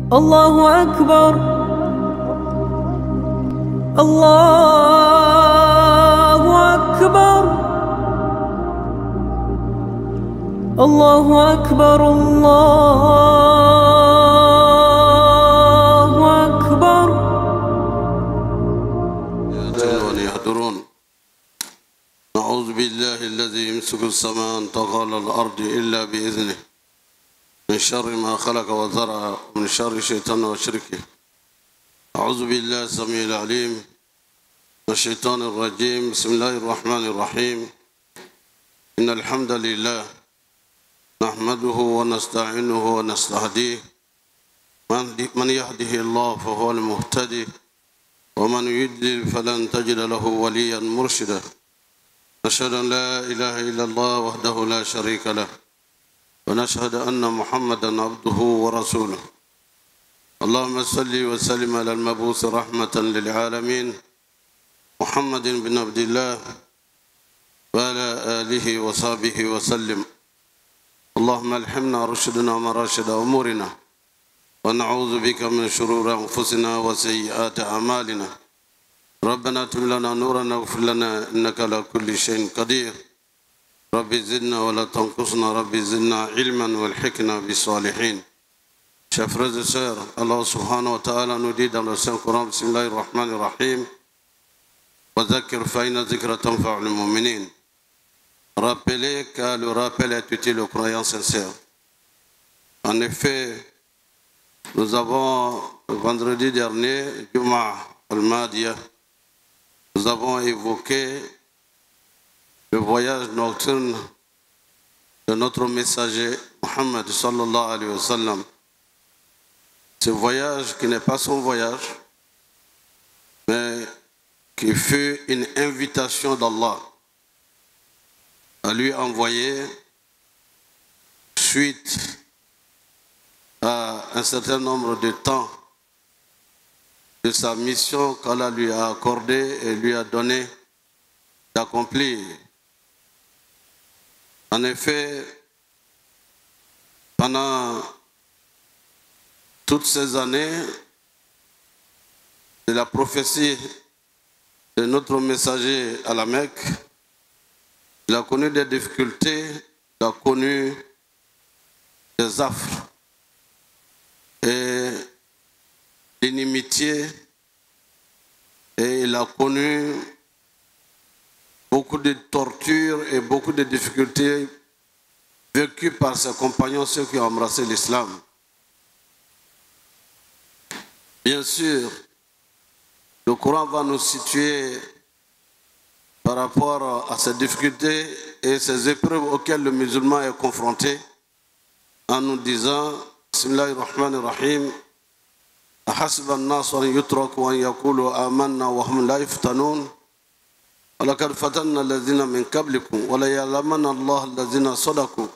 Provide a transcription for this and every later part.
الله أكبر الله أكبر الله أكبر الله أكبر. يهدرون. نعوذ بالله الذي يمسك السماء أن تقع على الأرض إلا بإذنه من شر ما خلق وزرع ومن شر الشيطان وشركه. أعوذ بالله السميع العليم من الشيطان الرجيم. بسم الله الرحمن الرحيم. إن الحمد لله نحمده ونستعينه ونستهديه. من يهده الله فهو المهتدي ومن يضلل فلن تجد له وليا مرشدا. نشهد أن لا إله إلا الله وحده لا شريك له ونشهد أن محمدا عبده ورسوله. اللهم صل وسلم على المبعوث رحمة للعالمين محمد بن عبد الله وعلى آله وصحبه وسلم. اللهم الهمنا رشدنا ومراشد أمورنا ونعوذ بك من شرور أنفسنا وسيئات أعمالنا. ربنا اتم لنا نورنا واغفر لنا إنك على كل شيء قدير. ربي زدنا ولا تنقصنا. ربي زدنا علما والحقنا بالصالحين. Chers frères et sœurs, Allah subhanahu wa ta'ala nous dit dans le Saint-Coran, Bismillahir Rahmanir Rahim, wa zakir fa inna zikra tanfa'ul mu'minin. Rappelez car le rappel est utile aux croyants sincères. En effet, nous avons vendredi dernier, Juma al-Madiyah, nous avons évoqué le voyage nocturne de notre messager Muhammad sallallahu alayhi wa sallam. Ce voyage qui n'est pas son voyage, mais qui fut une invitation d'Allah à lui envoyer suite à un certain nombre de temps de sa mission qu'Allah lui a accordée et lui a donné d'accomplir. En effet, pendant toutes ces années de la prophétie de notre messager à la Mecque, il a connu des difficultés, il a connu des affres et l'inimitié, et il a connu beaucoup de tortures et beaucoup de difficultés vécues par ses compagnons, ceux qui ont embrassé l'islam. Bien sûr, le Coran va nous situer par rapport à ces difficultés et ces épreuves auxquelles le musulman est confronté en nous disant, Bismillahir Rahmanir Rahim, أحسب الناس أن يتركوا أن يقولوا آمنا وهم لا يفتنون ولقد فتنا الذين من قبلكم ولا يعلمن الله الذين صدقوا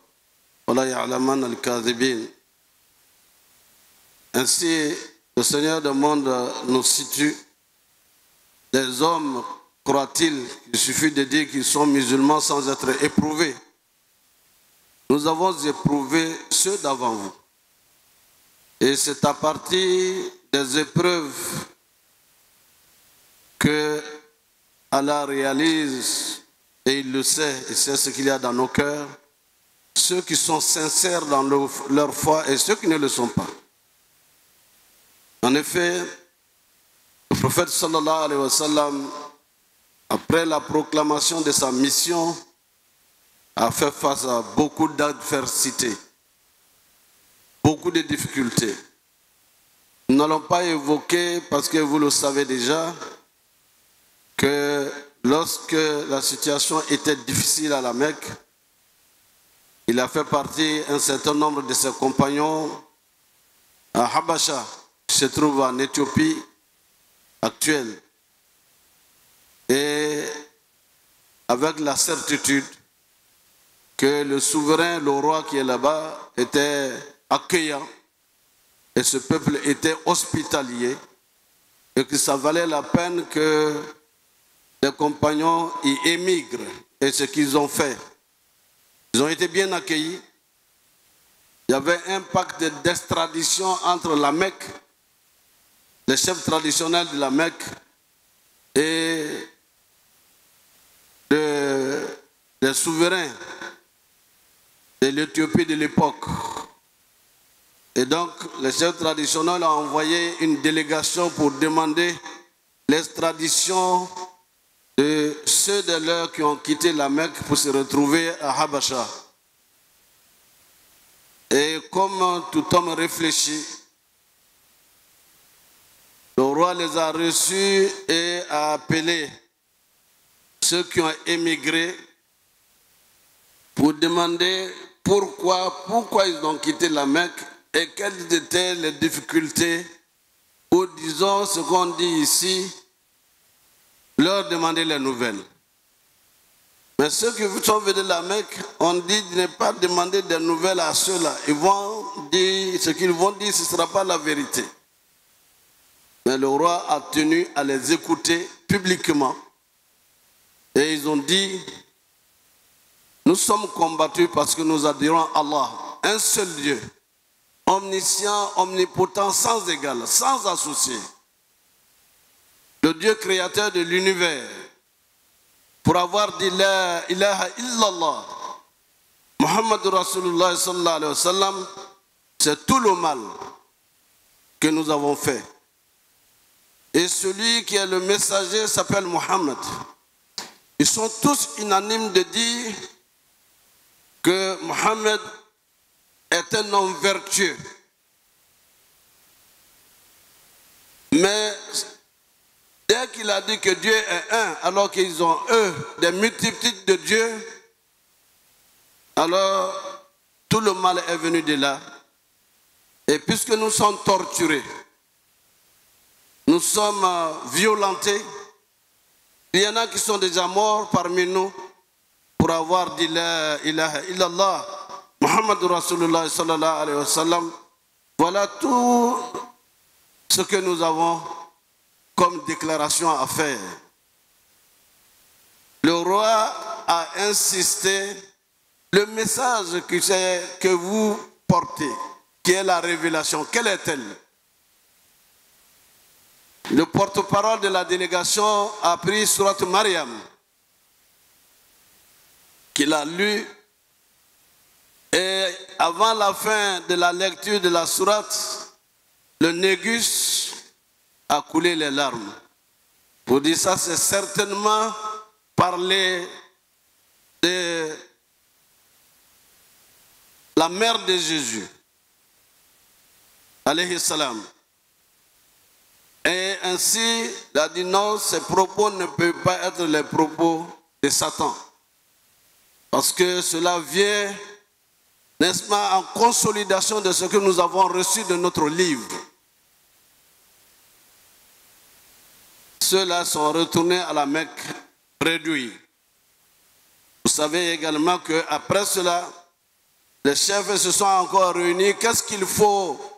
ولا يعلمن الكاذبين. Ainsi, le Seigneur du monde nous situe des hommes, croit-il, il suffit de dire qu'ils sont musulmans sans être éprouvés. Nous avons éprouvé ceux d'avant vous. Et c'est à partir des épreuves que Allah réalise, et il le sait, il sait ce qu'il y a dans nos cœurs, ceux qui sont sincères dans leur foi et ceux qui ne le sont pas. En effet, le prophète sallallahu alayhi wa sallam, après la proclamation de sa mission, a fait face à beaucoup d'adversités, beaucoup de difficultés. Nous n'allons pas évoquer, parce que vous le savez déjà, que lorsque la situation était difficile à la Mecque, il a fait partie un certain nombre de ses compagnons à Habasha, qui se trouve en Éthiopie actuelle, et avec la certitude que le souverain, le roi qui est là-bas, était accueillant et ce peuple était hospitalier et que ça valait la peine que les compagnons y émigrent. Et ce qu'ils ont fait, ils ont été bien accueillis. il y avait un pacte d'extradition entre la Mecque, les chefs traditionnels de la Mecque, et les souverains de l'Éthiopie de l'époque. Et donc, les chefs traditionnels ont envoyé une délégation pour demander l'extradition de ceux de leurs qui ont quitté la Mecque pour se retrouver à Habasha. Et comme tout homme réfléchit, le roi les a reçus et a appelé ceux qui ont émigré pour demander pourquoi ils ont quitté la Mecque et quelles étaient les difficultés, ou disons ce qu'on dit ici, leur demander les nouvelles. Mais ceux qui sont venus de la Mecque ont dit de ne pas demander des nouvelles à ceux-là. Ils vont dire, ce qu'ils vont dire, ce ne sera pas la vérité. Mais le roi a tenu à les écouter publiquement. Et ils ont dit, nous sommes combattus parce que nous adorons Allah, un seul Dieu, omniscient, omnipotent, sans égal, sans associé. Le Dieu créateur de l'univers, pour avoir dit la ilaha illallah, Muhammad Rasulullah sallallahu alayhi wa sallam, c'est tout le mal que nous avons fait. Et celui qui est le messager s'appelle Muhammad. Ils sont tous unanimes de dire que Muhammad est un homme vertueux. Mais dès qu'il a dit que Dieu est un, alors qu'ils ont eux des multitudes de dieux, alors tout le mal est venu de là. Et puisque nous sommes torturés, nous sommes violentés, il y en a qui sont déjà morts parmi nous pour avoir dit la ilaha illallah, Muhammad Rasulullah sallallahu alayhi wa sallam. Voilà tout ce que nous avons comme déclaration à faire. Le roi a insisté, le message que vous portez, qui est la révélation, quelle est-elle? Le porte-parole de la délégation a pris Surat Maryam, qu'il a lu, et avant la fin de la lecture de la sourate, le négus a coulé les larmes. Pour dire ça, c'est certainement parler de la mère de Jésus, alayhi salam. Et ainsi, il a dit non, ces propos ne peuvent pas être les propos de Satan. Parce que cela vient, n'est-ce pas, en consolidation de ce que nous avons reçu de notre livre. Ceux-là sont retournés à la Mecque réduits. Vous savez également qu'après cela, les chefs se sont encore réunis. Qu'est-ce qu'il faut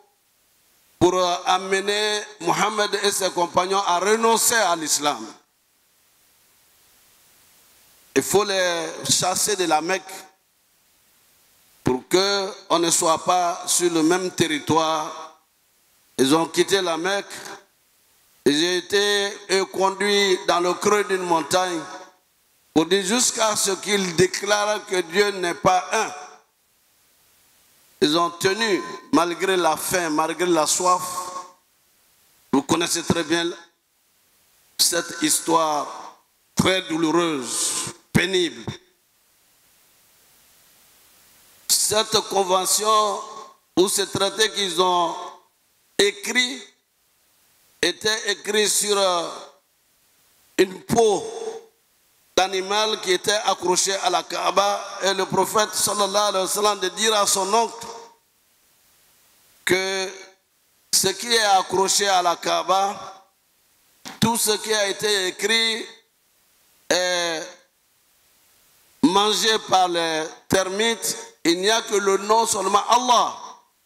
pour amener Mohammed et ses compagnons à renoncer à l'islam? Il faut les chasser de la Mecque pour qu'on ne soit pas sur le même territoire. Ils ont quitté la Mecque. Ils ont été conduits dans le creux d'une montagne pour dire jusqu'à ce qu'ils déclarent que Dieu n'est pas un. Ils ont tenu malgré la faim, malgré la soif. Vous connaissez très bien cette histoire très douloureuse, pénible. Cette convention ou ce traité qu'ils ont écrit était écrit sur une peau d'animal qui était accroché à la Kaaba, et le prophète sallallahu alayhi wa sallam de dire à son oncle que ce qui est accroché à la Kaaba, tout ce qui a été écrit est mangé par les termites. Il n'y a que le nom seulement Allah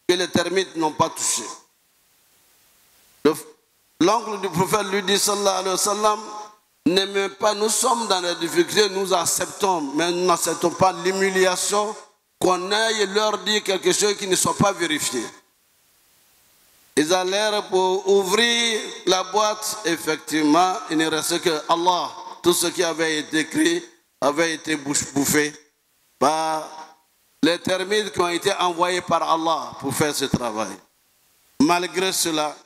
que les termites n'ont pas touché. L'oncle du prophète lui dit sallallahu alayhi wa sallam, n'aimez pas, nous sommes dans la difficulté, nous acceptons, mais nous n'acceptons pas l'humiliation qu'on aille leur dire quelque chose qui ne soit pas vérifié. Ils allèrent pour ouvrir la boîte. Effectivement, il ne restait que Allah. Tout ce qui avait été écrit avait été bouffé par les termites qui ont été envoyés par Allah pour faire ce travail. Malgré cela,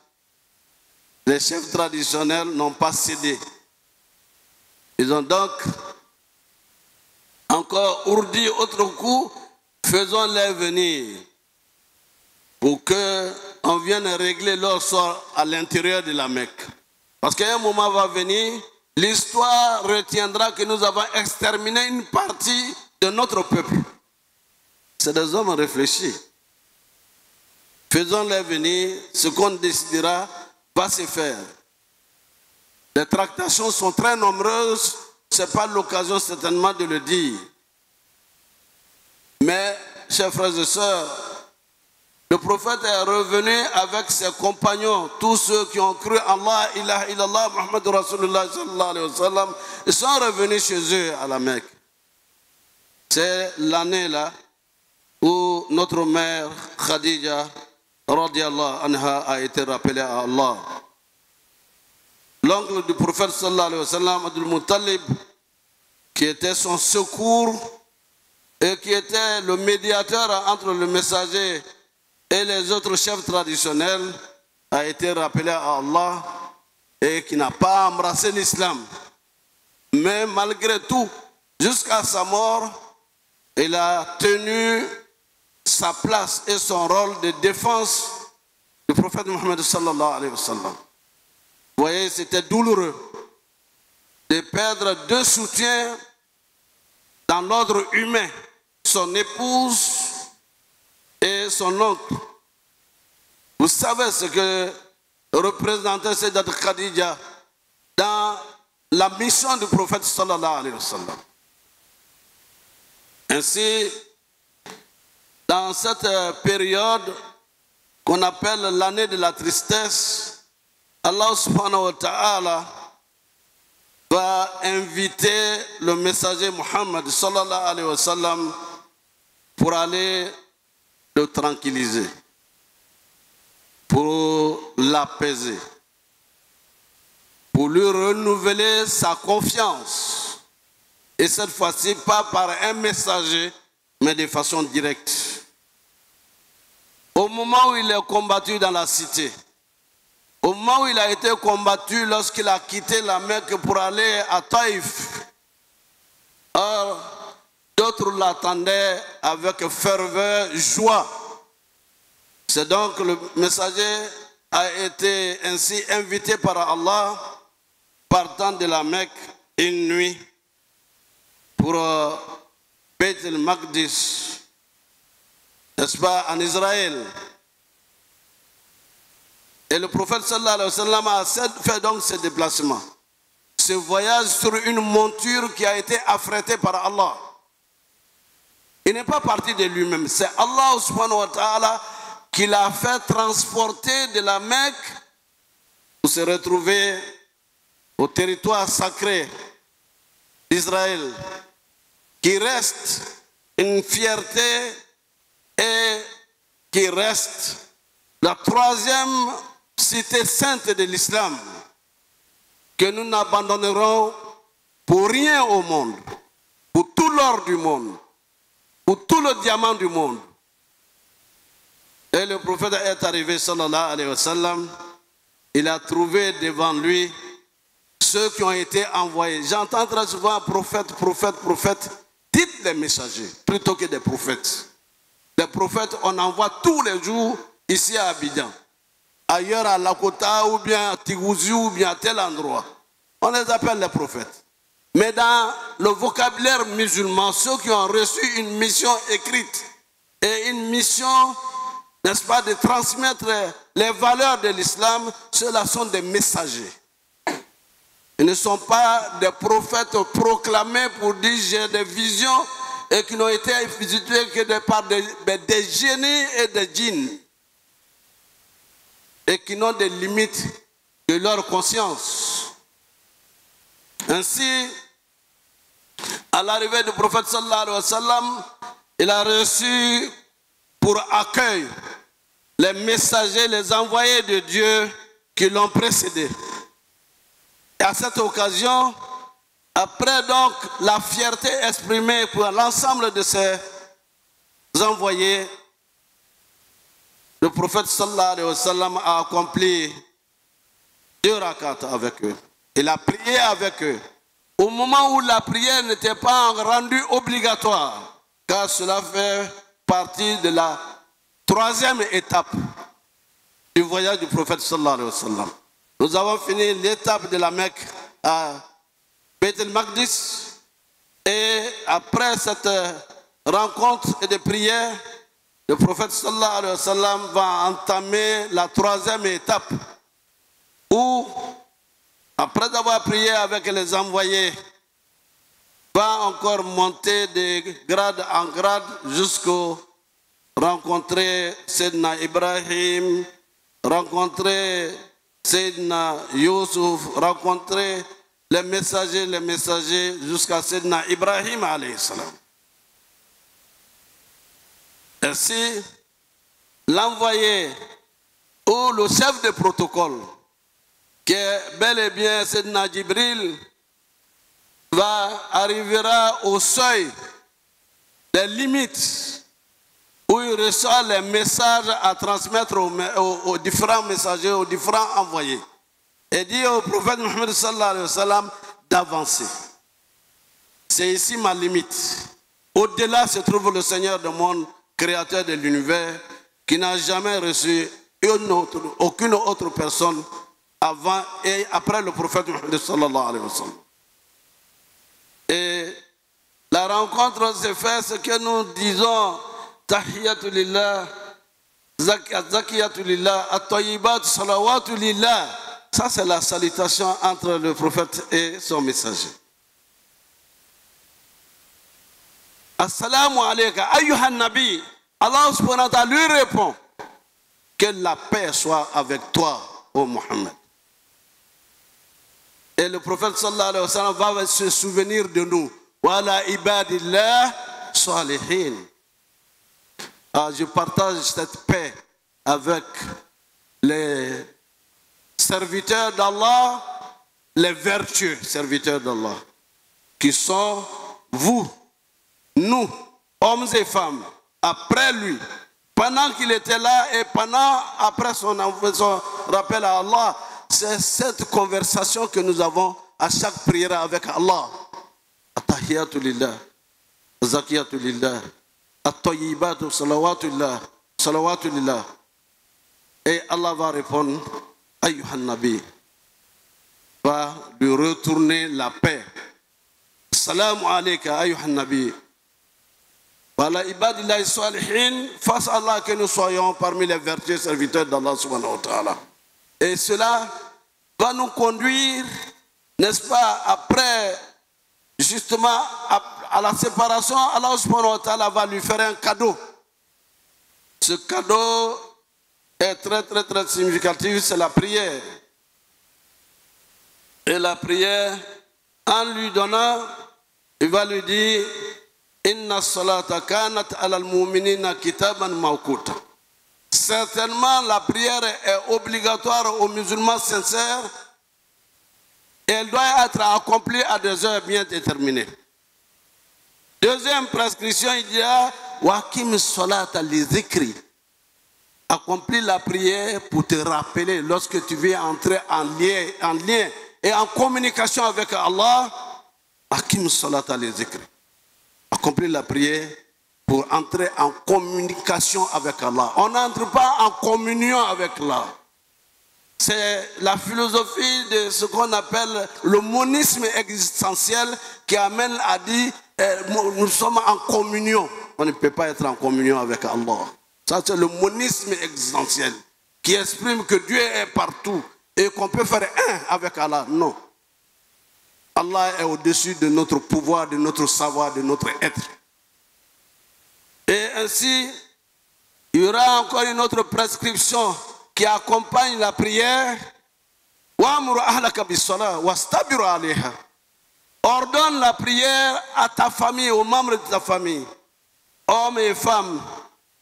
les chefs traditionnels n'ont pas cédé. Ils ont donc encore ourdi autre coup, faisons-les venir pour qu'on vienne régler leur sort à l'intérieur de la Mecque. Parce qu'à un moment va venir, l'histoire retiendra que nous avons exterminé une partie de notre peuple. C'est des hommes réfléchis. Faisons-les venir, ce qu'on décidera va se faire. Les tractations sont très nombreuses, ce n'est pas l'occasion certainement de le dire. Mais, chers frères et sœurs, le prophète est revenu avec ses compagnons, tous ceux qui ont cru en Allah, ilaha illallah, Muhammad Rasulullah sallallahu alayhi wa sallam, ils sont revenus chez eux à la Mecque. C'est l'année là où notre mère Khadija radiallahu anha a été rappelée à Allah. L'oncle du prophète sallallahu alayhi wa sallam, Abdul Muttalib, qui était son secours et qui était le médiateur entre le messager et les autres chefs traditionnels, a été rappelé à Allah et qui n'a pas embrassé l'islam. Mais malgré tout, jusqu'à sa mort, il a tenu sa place et son rôle de défense du prophète Mohammed sallallahu alayhi wa sallam. Vous voyez, c'était douloureux de perdre deux soutiens dans l'ordre humain, son épouse et son oncle. Vous savez ce que représentait Sayyidat Khadija dans la mission du prophète sallallahu alayhi wa sallam. Ainsi, dans cette période qu'on appelle l'année de la tristesse, Allah subhanahu wa ta'ala va inviter le messager Muhammad sallallahu alayhi wa sallam pour aller le tranquilliser, pour l'apaiser, pour lui renouveler sa confiance. Et cette fois-ci, pas par un messager, mais de façon directe. Au moment où il est combattu dans la cité, au moment où il a été combattu lorsqu'il a quitté la Mecque pour aller à Taïf, or, d'autres l'attendaient avec ferveur, joie. C'est donc le messager a été ainsi invité par Allah, partant de la Mecque une nuit pour Beit el-Maqdis, n'est-ce pas, en Israël. Et le prophète sallallahu alayhi wa sallam a fait donc ce déplacement, ce voyage sur une monture qui a été affrétée par Allah. Il n'est pas parti de lui-même, c'est Allah subhanahu wa ta'ala qui l'a fait transporter de la Mecque pour se retrouver au territoire sacré d'Israël, qui reste une fierté et qui reste la troisième cité sainte de l'islam que nous n'abandonnerons pour rien au monde, pour tout l'or du monde, pour tout le diamant du monde. Et le prophète est arrivé, sallallahu alayhi wa sallam, il a trouvé devant lui ceux qui ont été envoyés. J'entends très souvent prophète, prophète, prophète. Dites les messagers plutôt que des prophètes. Les prophètes, on envoie tous les jours ici à Abidjan, ailleurs à Lakota ou bien à Tigouzi ou bien à tel endroit. On les appelle les prophètes. Mais dans le vocabulaire musulman, ceux qui ont reçu une mission écrite et une mission, n'est-ce pas, de transmettre les valeurs de l'islam, ceux-là sont des messagers. Ils ne sont pas des prophètes proclamés pour dire j'ai des visions et qui n'ont été visitées que par des génies et des djinns et qui n'ont des limites de leur conscience. Ainsi, à l'arrivée du prophète sallallahu alayhi wa sallam, il a reçu pour accueil les messagers, les envoyés de Dieu qui l'ont précédé. Et à cette occasion, après donc la fierté exprimée pour l'ensemble de ces envoyés, le prophète sallallahu alayhi wa sallam a accompli 2 rakats avec eux. Il a prié avec eux. Au moment où la prière n'était pas rendue obligatoire, car cela fait partie de la 3e étape du voyage du prophète sallallahu alayhi wa sallam. Nous avons fini l'étape de la Mecque à Beit el-Maqdis, et après cette rencontre et de prière, le prophète sallallahu alayhi wa sallam va entamer la 3e étape où, après avoir prié avec les envoyés, va encore monter de grade en grade jusqu'au rencontrer Sayyidina Ibrahim, rencontrer Sayyidina Yusuf, rencontrer les messagers jusqu'à Sayyidina Ibrahim alayhi salam. Ainsi, l'envoyé ou le chef de protocole, qui est bel et bien Sayyidina Jibril, arrivera au seuil des limites où il reçoit les messages à transmettre aux différents messagers, aux différents envoyés. Et dit au prophète Mohammed sallallahu alayhi wa sallam d'avancer. C'est ici ma limite. Au-delà se trouve le Seigneur du monde, créateur de l'univers, qui n'a jamais reçu aucune autre personne avant et après le prophète Mohammed sallallahu alayhi wa sallam. Et la rencontre s'est faite, ce que nous disons, Tahiyatu lillah, Zakiyatu lillah, At-Tayyibat, Salawatu lillah. Ça, c'est la salutation entre le prophète et son messager. Assalamu alayka, ayyuhan nabi. Allah subhanahu wa ta'ala lui répond, que la paix soit avec toi, ô Mohammed. Et le prophète sallallahu alayhi wa sallam va se souvenir de nous. Wala ibadillah salihin. Je partage cette paix avec les serviteurs d'Allah, les vertueux serviteurs d'Allah, qui sont vous, nous, hommes et femmes, après lui, pendant qu'il était là et après son rappel à Allah. C'est cette conversation que nous avons à chaque prière avec Allah. At-Tahiyatu lillah, Zakiyatu lillah, At-Tayyibatu salawatu lillah. Et Allah va répondre, Ayyuhan Nabi, va lui retourner la paix. Salamu alayka, Ayyuhan Nabi. Voilà, ibadillahi salihin, face à Allah que nous soyons parmi les vertueux serviteurs d'Allah subhanahu wa ta'ala. Et cela va nous conduire, n'est-ce pas, après, justement, à la séparation, Allah subhanahu wa ta'ala va lui faire un cadeau. Ce cadeau est très, très, très significatif, c'est la prière. Et la prière, en lui donnant, il va lui dire, Inna salata kanat ala al-mu'minina kitaban mawquta. Certainement, la prière est obligatoire aux musulmans sincères et elle doit être accomplie à des heures bien déterminées. Deuxième prescription, il dit Wakim salata li zikri. Accomplis la prière pour te rappeler lorsque tu viens entrer en lien et en communication avec Allah. Wakim salata li zikri. Accomplis la prière pour entrer en communication avec Allah. On n'entre pas en communion avec Allah. C'est la philosophie de ce qu'on appelle le monisme existentiel qui amène à dire nous sommes en communion. On ne peut pas être en communion avec Allah. Ça, c'est le monisme existentiel qui exprime que Dieu est partout et qu'on peut faire un avec Allah. Non. Allah est au-dessus de notre pouvoir, de notre savoir, de notre être. Et ainsi, il y aura encore une autre prescription qui accompagne la prière. Ordonne la prière à ta famille, aux membres de ta famille. hommes et femmes,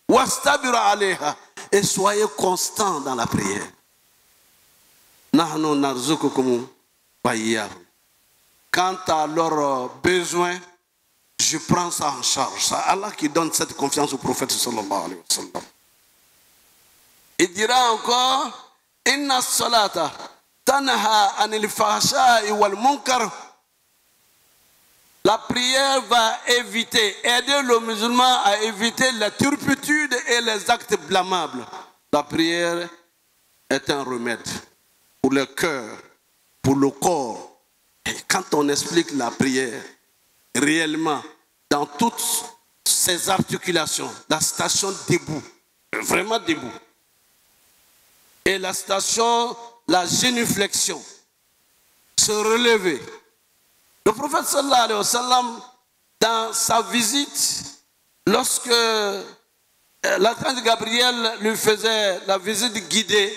wastabiru alayha, et soyez constants dans la prière. Nahnu narzuqukum wa iyyahum. Quant à leurs besoins, je prends ça en charge. C'est Allah qui donne cette confiance au prophète sallallahu alayhi wa sallam. Il dira encore, inna salata tanha anil fahsha'i wal munkar. La prière va aider le musulman à éviter la turpitude et les actes blâmables. La prière est un remède pour le cœur, pour le corps. Et quand on explique la prière réellement dans toutes ses articulations, la station debout, vraiment debout, et la station, la génuflexion, se relever. Le prophète sallallahu alayhi wa sallam, dans sa visite, lorsque l'archange Gabriel lui faisait la visite guidée,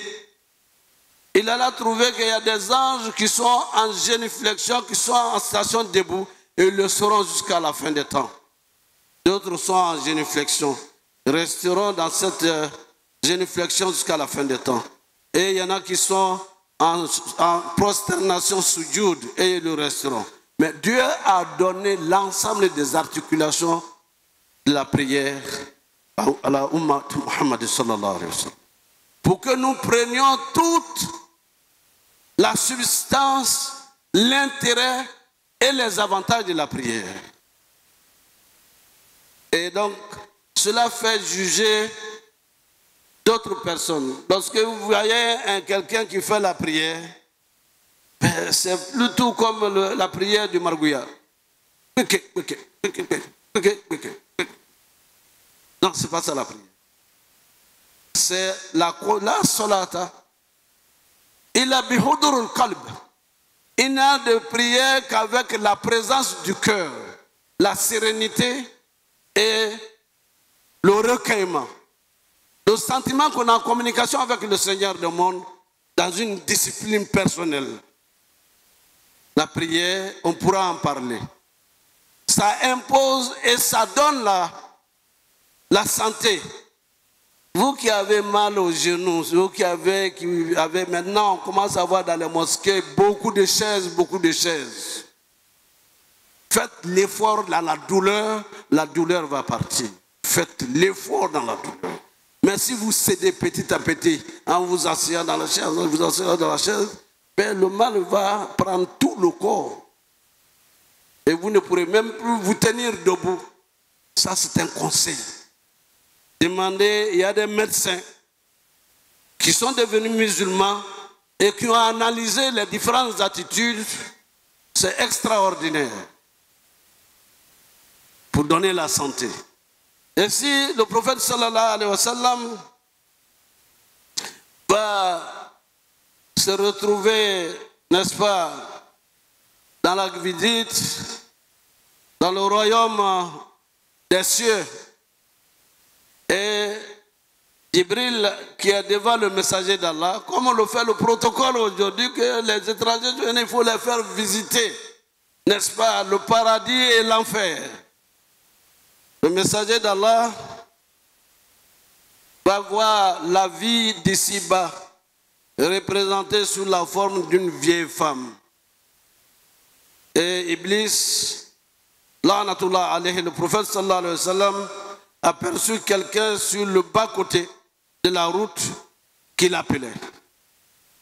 il alla trouver qu'il y a des anges qui sont en génuflexion, qui sont en station debout, et ils le seront jusqu'à la fin des temps. D'autres sont en génuflexion, resteront dans cette génuflexion jusqu'à la fin des temps. Et il y en a qui sont en prosternation soujoud, et ils le resteront. Mais Dieu a donné l'ensemble des articulations de la prière à la Ummah Muhammad sallallahu alayhi wa sallam. Pour que nous prenions toute la substance, l'intérêt et les avantages de la prière. Et donc, cela fait juger d'autres personnes. Lorsque vous voyez quelqu'un qui fait la prière, c'est plutôt comme la prière du Margouya. Non, ce n'est pas ça la prière. C'est la solata. Il a bihudurul qalb. Il n'a de prière qu'avec la présence du cœur, la sérénité et le recueillement. Le sentiment qu'on est en communication avec le Seigneur du monde dans une discipline personnelle. La prière, on pourra en parler. Ça impose et ça donne la santé. Vous qui avez mal aux genoux, vous qui avez maintenant, on commence à voir dans les mosquées beaucoup de chaises. Faites l'effort dans la douleur va partir. Faites l'effort dans la douleur. Mais si vous cédez petit à petit, en vous asseyant dans la chaise, ben le mal va prendre tout le corps. Et vous ne pourrez même plus vous tenir debout. Ça, c'est un conseil. Demandez, il y a des médecins qui sont devenus musulmans et qui ont analysé les différentes attitudes. C'est extraordinaire pour donner la santé. Et si le prophète sallallahu alayhi wa sallam va se retrouver, n'est-ce pas, dans la visite, dans le royaume des cieux, et Jibril qui est devant le messager d'Allah, comme on le fait le protocole aujourd'hui, que les étrangers, il faut les faire visiter, n'est-ce pas, le paradis et l'enfer. Le messager d'Allah va voir la vie d'ici-bas représentée sous la forme d'une vieille femme. Et Iblis, la'natullah alayhi, le prophète sallallahu alayhi wa sallam, aperçut quelqu'un sur le bas-côté de la route qui l'appelait.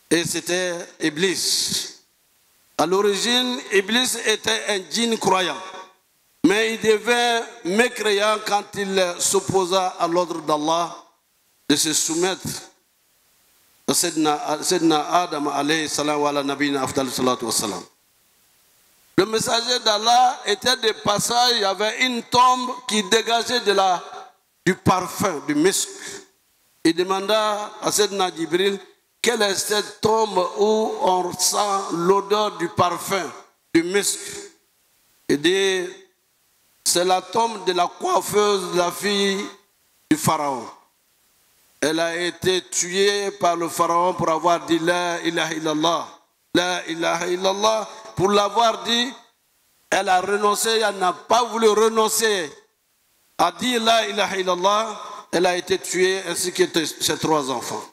Et c'était Iblis. À l'origine, Iblis était un djinn croyant. Mais il devint mécréant quand il s'opposa à l'ordre d'Allah de se soumettre à Sayyidina Adam alayhi salam wa ala nabina afdal salatu wa salam. Le messager d'Allah était de passage, il y avait une tombe qui dégageait du parfum, du misk. Il demanda à Sayyidina Jibril quelle est cette tombe où on sent l'odeur du parfum, du misk. Il dit, c'est la tombe de la coiffeuse, la fille du pharaon. Elle a été tuée par le pharaon pour avoir dit La ilaha illallah. La ilaha illallah. Pour l'avoir dit, elle a renoncé, elle n'a pas voulu renoncer a dit la ilaha illallah, elle a été tuée ainsi que ses 3 enfants.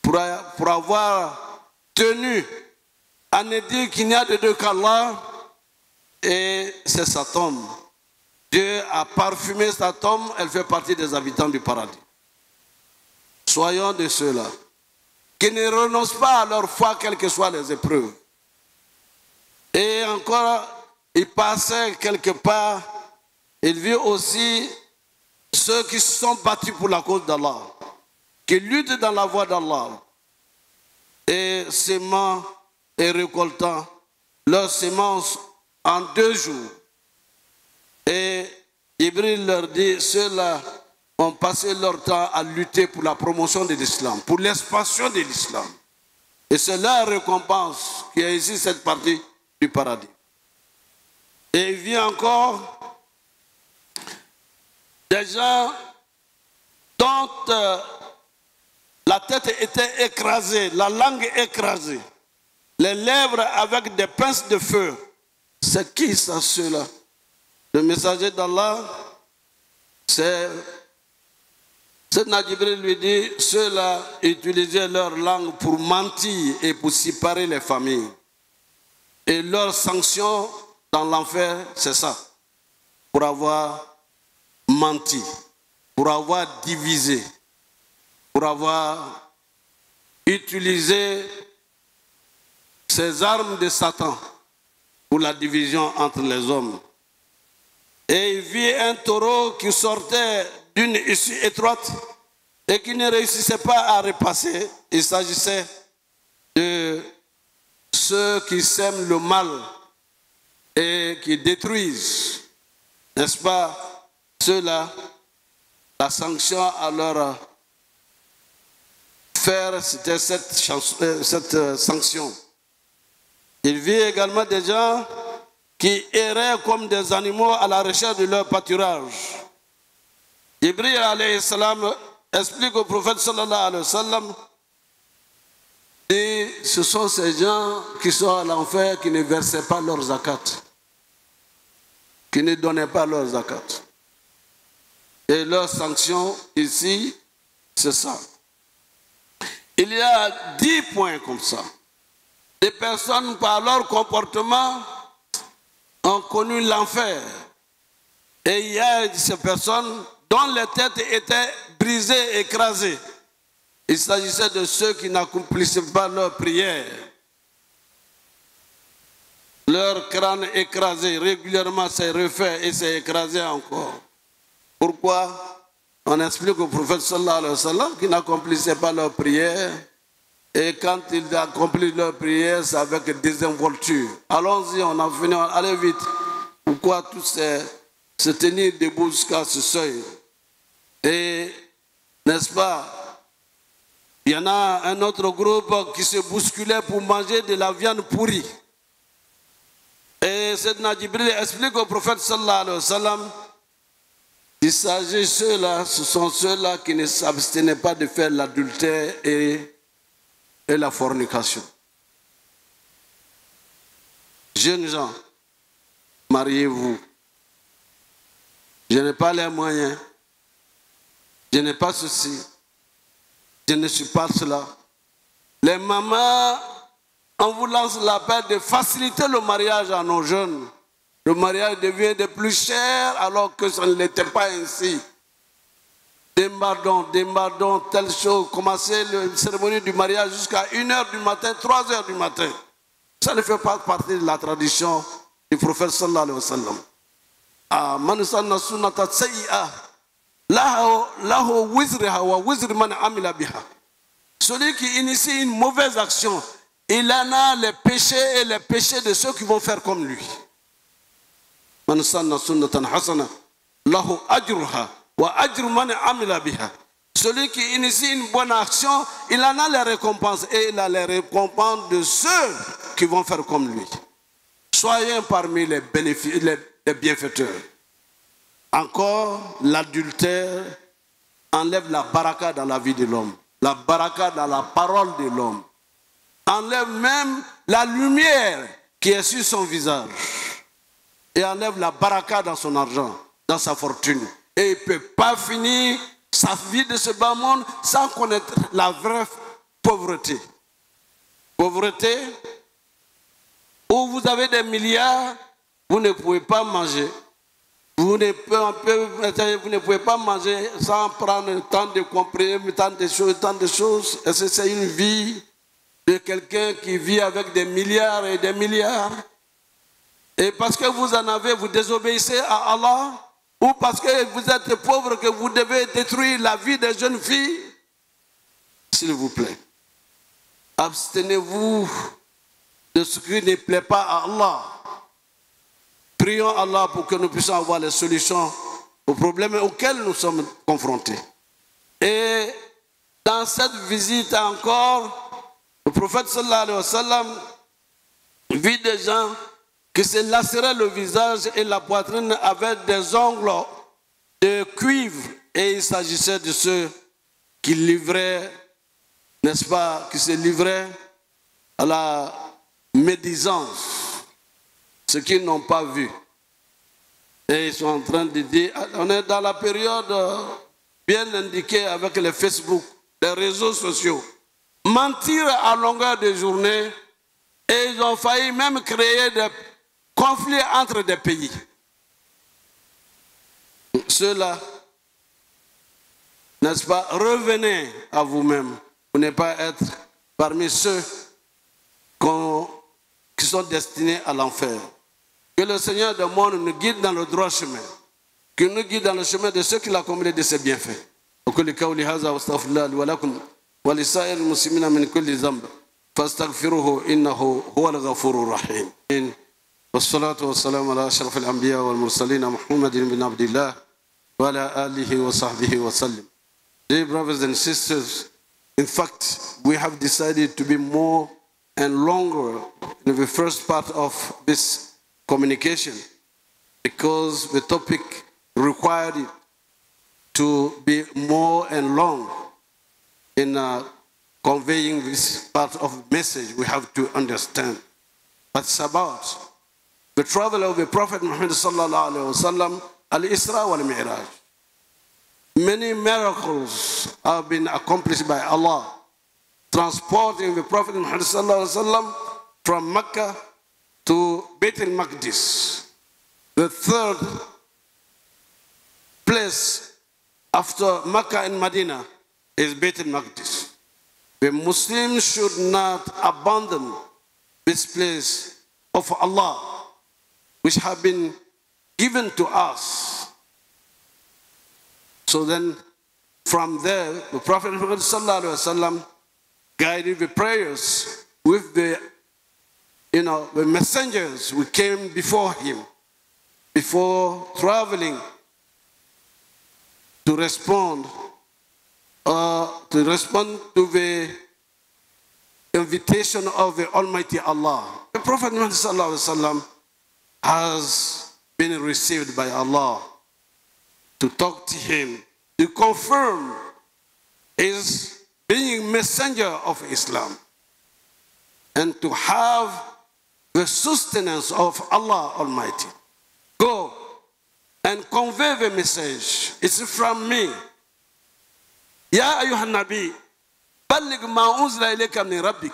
Pour avoir tenu à ne dire qu'il n'y a de deux qu'Allah, et c'est sa tombe. Dieu a parfumé sa tombe, elle fait partie des habitants du paradis. Soyons de ceux-là qui ne renoncent pas à leur foi, quelles que soient les épreuves. Et encore, il passait quelque part, il vit aussi ceux qui se sont battus pour la cause d'Allah, qui luttent dans la voie d'Allah, et sémant et récoltant leurs semences en 2 jours. Et Jibril leur dit, ceux-là ont passé leur temps à lutter pour la promotion de l'islam, pour l'expansion de l'islam. Et c'est leur récompense qui est ici cette partie du paradis. Et il vient encore des gens dont la tête était écrasée, la langue écrasée, les lèvres avec des pinces de feu. C'est qui ça, ceux-là? Le messager d'Allah, c'est Jibril lui dit, ceux-là utilisaient leur langue pour mentir et pour séparer les familles. Et leur sanction dans l'enfer, c'est ça. Pour avoir menti, pour avoir divisé, pour avoir utilisé ces armes de Satan pour la division entre les hommes. Et il vit un taureau qui sortait d'une issue étroite et qui ne réussissait pas à repasser. Il s'agissait de ceux qui sèment le mal et qui détruisent, n'est-ce pas? Ceux-là, la sanction à leur faire, c'était cette sanction. Il vit également des gens qui erraient comme des animaux à la recherche de leur pâturage. Jibril alayhi salam explique au prophète sallallahu alayhi wa sallam, et ce sont ces gens qui sont à l'enfer, qui ne versaient pas leurs zakat, qui ne donnaient pas leurs zakat. Et leur sanction ici, c'est ça. Il y a 10 points comme ça. Des personnes, par leur comportement, ont connu l'enfer. Et il y a ces personnes dont les têtes étaient brisées, écrasées. Il s'agissait de ceux qui n'accomplissaient pas leur prière. Leur crâne écrasé, régulièrement c'est refait et c'est écrasé encore. Pourquoi? On explique au prophète sallallahu alayhi wa sallam qu'ils n'accomplissaient pas leur prière. Et quand ils accomplissent leur prière, c'est avec désinvolture. Allons-y, on a fini, allez vite. Pourquoi tous se tenir debout jusqu'à ce seuil? Et, n'est-ce pas, il y en a un autre groupe qui se bousculait pour manger de la viande pourrie. Et Sayyidina Jibril explique au prophète sallallahu alayhi wa sallam, il s'agit de ceux-là, ce sont ceux-là qui ne s'abstenaient pas de faire l'adultère et la fornication. Jeunes gens, mariez-vous. Je n'ai pas les moyens. Je n'ai pas ceci. Je ne suis pas cela. Les mamans, on vous lance l'appel de faciliter le mariage à nos jeunes. Le mariage devient de plus cher alors que ça ne l'était pas ainsi. Démbardons, telle chose. Commencer la cérémonie du mariage jusqu'à 1h du matin, 3h du matin. Ça ne fait pas partie de la tradition du prophète sallallahu alayhi wa sallam. Man sanna sunnata sayyi'a lahu wizruha wa wizru man amila biha. Celui qui initie une mauvaise action, il en a les péchés et les péchés de ceux qui vont faire comme lui. Man sanna sunnatan hasana lahu ajruha wa ajru man amila biha. Celui qui initie une bonne action, il en a les récompenses et il a les récompenses de ceux qui vont faire comme lui. Soyez parmi les bienfaiteurs. Encore, l'adultère enlève la baraka dans la vie de l'homme, la baraka dans la parole de l'homme, enlève même la lumière qui est sur son visage et enlève la baraka dans son argent, dans sa fortune. Et il ne peut pas finir sa vie de ce bas monde sans connaître la vraie pauvreté. Pauvreté où vous avez des milliards, vous ne pouvez pas manger. Vous ne pouvez pas manger sans prendre tant de comprimés, tant de choses. Et c'est une vie de quelqu'un qui vit avec des milliards et des milliards. Et parce que vous en avez, vous désobéissez à Allah, ou parce que vous êtes pauvre, que vous devez détruire la vie des jeunes filles. S'il vous plaît, abstenez-vous de ce qui ne plaît pas à Allah. Prions Allah pour que nous puissions avoir les solutions aux problèmes auxquels nous sommes confrontés. Et dans cette visite encore, le prophète sallallahu alayhi wa sallam vit des gens qui se lacéraient le visage et la poitrine avec des ongles de cuivre. Et il s'agissait de ceux qui livraient, n'est-ce pas, qui se livraient à la médisance, ceux qui n'ont pas vu. Et ils sont en train de dire, on est dans la période bien indiquée avec les Facebook, les réseaux sociaux. Mentir à longueur de journée, et ils ont failli même créer des conflits entre des pays. Ceux-là, n'est-ce pas, revenez à vous-même pour ne pas être parmi ceux qui sont destinés à l'enfer. Que le Seigneur du monde nous guide dans le droit chemin, qu'il nous guide dans le chemin de ceux qu'il a comblés de ses bienfaits. وكل قولي هذا واستغفر الله لي ولكم ولسائر المسلمين من كل ذنب فاستغفروه انه هو الغفور الرحيم. والصلاة والسلام على أشرف الأنبياء والمرسلين محمد بن عبد الله وعلى آله وصحبه وسلم. Dear brothers and sisters, in fact, we have decided to be more and longer in the first part of this communication because the topic required it to be more and long in conveying this part of the message we have to understand. But it's about the travel of the Prophet Muhammad sallallahu alaihi wasallam, al-Isra wal-Mi'raj. Many miracles have been accomplished by Allah, transporting the Prophet Muhammad sallallahu alaihi wasallam from Mecca to Beit al-Maqdis, the third place after Mecca and Medina is Beit al-Maqdis. The Muslims should not abandon this place of Allah, which have been given to us. So then, from there, the Prophet Muhammad sallallahu alaihi wasallam guided the prayers with the messengers who came before him, before traveling to respond to the invitation of the Almighty Allah. The Prophet Muhammad sallallahu alaihi wasallam has been received by Allah to talk to him, to confirm his being messenger of Islam, and to have the sustenance of Allah Almighty. Go and convey the message. It's from me. Ya ayyuhan nabi, balligh ma unzila ilayka min rabbik,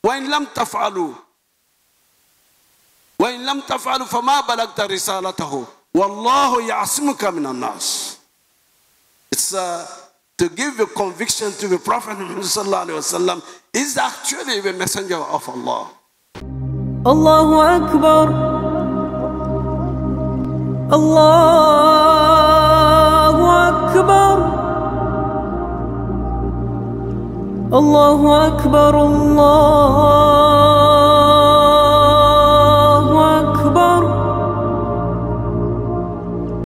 wa in lam taf'alu fama balagta risalatahu, wallahu ya'simuka minan nas. It's to give a conviction to the Prophet Muhammad sallallahu alaihi wasallam is actually the messenger of Allah. Allahu Akbar, Allahu Akbar, Allahu Akbar, Allah.